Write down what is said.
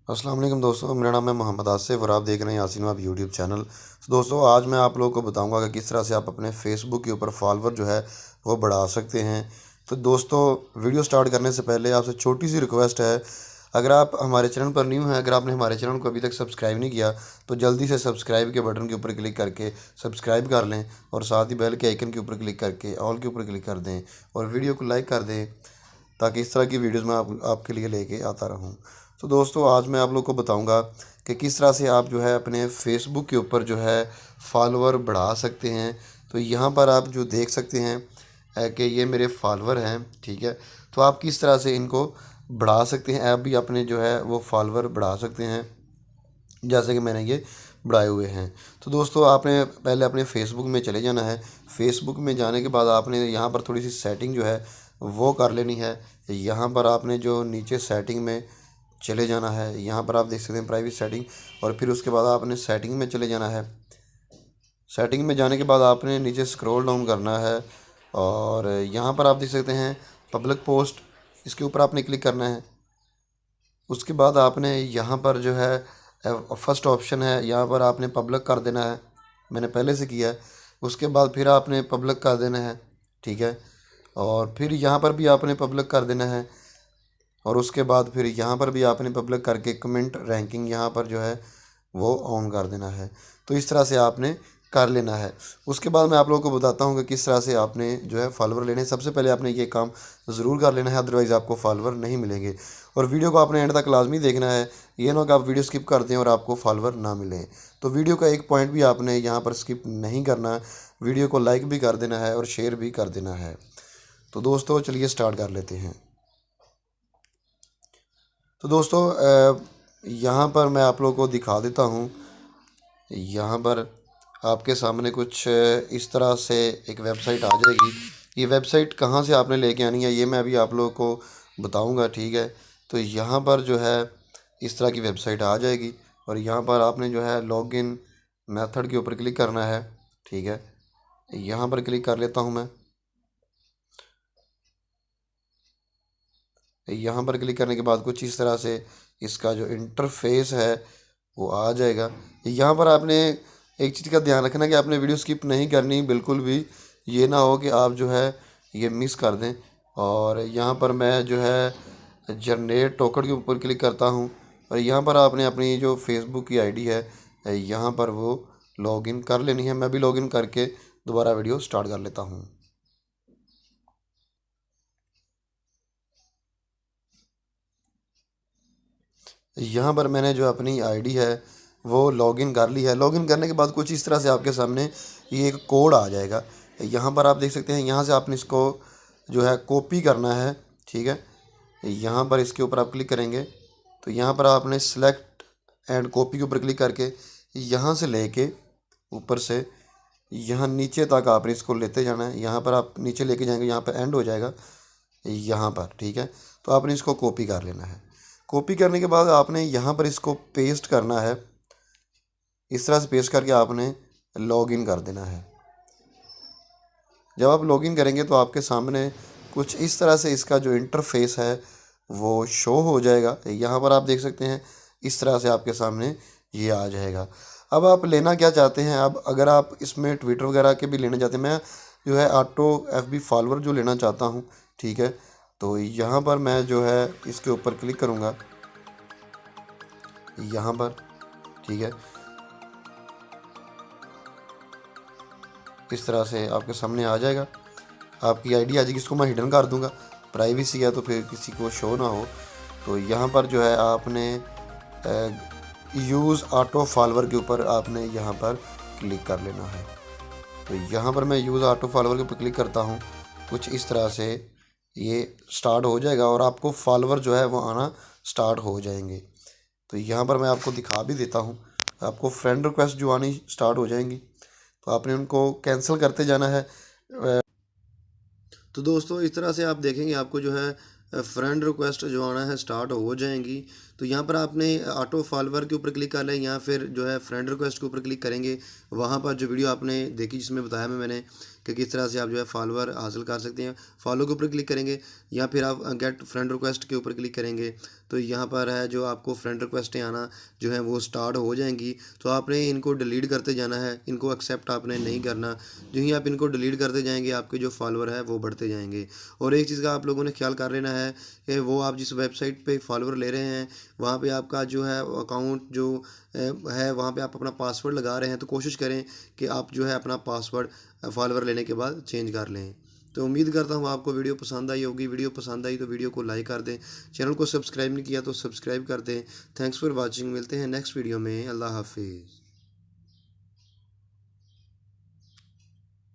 अस्सलाम वालेकुम दोस्तों, मेरा नाम है मोहम्मद आसिफ और आप देख रहे हैं यासीन वाब यूट्यूब चैनल। तो दोस्तों आज मैं आप लोगों को बताऊंगा कि किस तरह से आप अपने फेसबुक के ऊपर फॉलोवर जो है वो बढ़ा सकते हैं। तो दोस्तों वीडियो स्टार्ट करने से पहले आपसे छोटी सी रिक्वेस्ट है, अगर आप हमारे चैनल पर न्यू हैं, अगर आपने हमारे चैनल को अभी तक सब्सक्राइब नहीं किया तो जल्दी से सब्सक्राइब के बटन के ऊपर क्लिक करके सब्सक्राइब कर लें और साथ ही बेल के आइकन के ऊपर क्लिक करके ऑल के ऊपर क्लिक कर दें और वीडियो को लाइक कर दें ताकि इस तरह की वीडियोस मैं आपके लिए लेके आता रहूं। तो दोस्तों आज मैं आप लोग को बताऊंगा कि किस तरह से आप जो है अपने फेसबुक के ऊपर जो है फॉलोअर बढ़ा सकते हैं। तो यहाँ पर आप जो देख सकते हैं कि ये मेरे फॉलोअर हैं, ठीक है। तो आप किस तरह से इनको बढ़ा सकते हैं, आप भी अपने जो है वो फॉलोअर बढ़ा सकते हैं जैसे कि मैंने ये बढ़ाए हुए हैं। तो दोस्तों आपने पहले अपने फेसबुक में चले जाना है। फेसबुक में जाने के बाद आपने यहाँ पर थोड़ी सी सेटिंग जो है वो कर लेनी है। यहाँ पर आपने जो नीचे सेटिंग में चले जाना है, यहाँ पर आप देख सकते हैं प्राइवेट सेटिंग, और फिर उसके बाद आपने सेटिंग में चले जाना है। सेटिंग में जाने के बाद आपने नीचे स्क्रॉल डाउन करना है और यहाँ पर आप देख सकते हैं पब्लिक पोस्ट, इसके ऊपर आपने क्लिक करना है। उसके बाद आपने यहाँ पर जो है फर्स्ट ऑप्शन है, यहाँ पर आपने पब्लिक कर देना है, मैंने पहले से किया है। उसके बाद फिर आपने पब्लिक कर देना है, ठीक है। और फिर यहाँ पर भी आपने पब्लिक कर देना है और उसके बाद फिर यहाँ पर भी आपने पब्लिक करके कमेंट रैंकिंग यहाँ पर जो है वो ऑन कर देना है। तो इस तरह से आपने कर लेना है। उसके बाद मैं आप लोगों को बताता हूँ कि किस तरह से आपने जो है फॉलोवर लेने हैं। सबसे पहले आपने ये काम ज़रूर कर लेना है, अदरवाइज़ आपको फॉलोवर नहीं मिलेंगे। और वीडियो को आपने एंड तक लाजमी देखना है, ये ना कि आप वीडियो स्किप कर दें और आपको फॉलोवर ना मिले। तो वीडियो का एक पॉइंट भी आपने यहाँ पर स्किप नहीं करना, वीडियो को लाइक भी कर देना है और शेयर भी कर देना है। तो दोस्तों चलिए स्टार्ट कर लेते हैं। तो दोस्तों यहाँ पर मैं आप लोगों को दिखा देता हूँ। यहाँ पर आपके सामने कुछ इस तरह से एक वेबसाइट आ जाएगी। ये वेबसाइट कहाँ से आपने लेके आनी है ये मैं अभी आप लोगों को बताऊँगा, ठीक है। तो यहाँ पर जो है इस तरह की वेबसाइट आ जाएगी और यहाँ पर आपने जो है लॉगिन मेथड के ऊपर क्लिक करना है, ठीक है। यहाँ पर क्लिक कर लेता हूँ मैं। यहाँ पर क्लिक करने के बाद कुछ इस तरह से इसका जो इंटरफेस है वो आ जाएगा। यहाँ पर आपने एक चीज़ का ध्यान रखना कि आपने वीडियो स्किप नहीं करनी बिल्कुल भी, ये ना हो कि आप जो है ये मिस कर दें। और यहाँ पर मैं जो है जनरेट टोकन के ऊपर क्लिक करता हूँ और यहाँ पर आपने अपनी जो फेसबुक की आईडी है यहाँ पर वो लॉगिन कर लेनी है। मैं भी लॉगिन करके दोबारा वीडियो स्टार्ट कर लेता हूँ। यहाँ पर मैंने जो अपनी आईडी है वो लॉगिन कर ली है। लॉगिन करने के बाद कुछ इस तरह से आपके सामने ये एक कोड आ जाएगा। यहाँ पर आप देख सकते हैं, यहाँ से आपने इसको जो है कॉपी करना है, ठीक है। यहाँ पर इसके ऊपर आप क्लिक करेंगे तो यहाँ पर आपने सेलेक्ट एंड कॉपी के ऊपर क्लिक करके यहाँ से लेके ऊपर से यहाँ नीचे तक आपने इसको लेते जाना है। यहाँ पर आप नीचे लेके जाएंगे, यहाँ पर एंड हो जाएगा यहाँ पर, ठीक है। तो आपने इसको कॉपी कर लेना है। कॉपी करने के बाद आपने यहाँ पर इसको पेस्ट करना है। इस तरह से पेस्ट करके आपने लॉगिन कर देना है। जब आप लॉगिन करेंगे तो आपके सामने कुछ इस तरह से इसका जो इंटरफेस है वो शो हो जाएगा। यहाँ पर आप देख सकते हैं इस तरह से आपके सामने ये आ जाएगा। अब आप लेना क्या चाहते हैं, अब अगर आप इसमें ट्विटर वगैरह के भी लेना चाहते हैं, मैं जो है ऑटो एफबी फॉलोअर जो लेना चाहता हूँ, ठीक है। तो यहाँ पर मैं जो है इसके ऊपर क्लिक करूँगा यहाँ पर, ठीक है। इस तरह से आपके सामने आ जाएगा, आपकी आईडी आ जाएगी। इसको मैं हिडन कर दूंगा, प्राइवेसी है तो फिर किसी को शो ना हो। तो यहाँ पर जो है आपने यूज़ ऑटो फॉलोअर के ऊपर आपने यहाँ पर क्लिक कर लेना है। तो यहाँ पर मैं यूज़ ऑटो फॉलोअर के ऊपर क्लिक करता हूँ। कुछ इस तरह से ये स्टार्ट हो जाएगा और आपको फॉलोअर जो है वो आना स्टार्ट हो जाएंगे। तो यहाँ पर मैं आपको दिखा भी देता हूँ, आपको फ्रेंड रिक्वेस्ट जो आनी स्टार्ट हो जाएंगी तो आपने उनको कैंसिल करते जाना है। तो दोस्तों इस तरह से आप देखेंगे आपको जो है फ्रेंड रिक्वेस्ट जो आना है स्टार्ट हो जाएंगी। तो यहाँ पर आपने ऑटो फॉलोवर के ऊपर क्लिक करना है या फिर जो है फ्रेंड रिक्वेस्ट के ऊपर क्लिक करेंगे। वहाँ पर जो वीडियो आपने देखी जिसमें बताया मैंने कि किस तरह से आप जो है फॉलोवर हासिल कर सकते हैं, फॉलो के ऊपर क्लिक करेंगे या फिर आप गेट फ्रेंड रिक्वेस्ट के ऊपर क्लिक करेंगे। तो यहाँ पर है जो आपको फ्रेंड रिक्वेस्टें आना जो है वो स्टार्ट हो जाएंगी। तो आपने इनको डिलीट करते जाना है, इनको एक्सेप्ट आपने नहीं करना। जो ही आप इनको डिलीट करते जाएंगे आपके जो फॉलोवर है वो बढ़ते जाएंगे। और एक चीज़ का आप लोगों ने ख्याल कर लेना है कि वो आप जिस वेबसाइट पे फॉलोवर ले रहे हैं वहाँ पे आपका जो है अकाउंट जो है वहाँ पे आप अपना पासवर्ड लगा रहे हैं, तो कोशिश करें कि आप जो है अपना पासवर्ड फॉलोवर लेने के बाद चेंज कर लें। तो उम्मीद करता हूँ आपको वीडियो पसंद आई होगी। वीडियो पसंद आई तो वीडियो को लाइक कर दें, चैनल को सब्सक्राइब नहीं किया तो सब्सक्राइब कर दें। Thanks for watching. मिलते हैं नेक्स्ट वीडियो में। अल्लाह हाफिज़।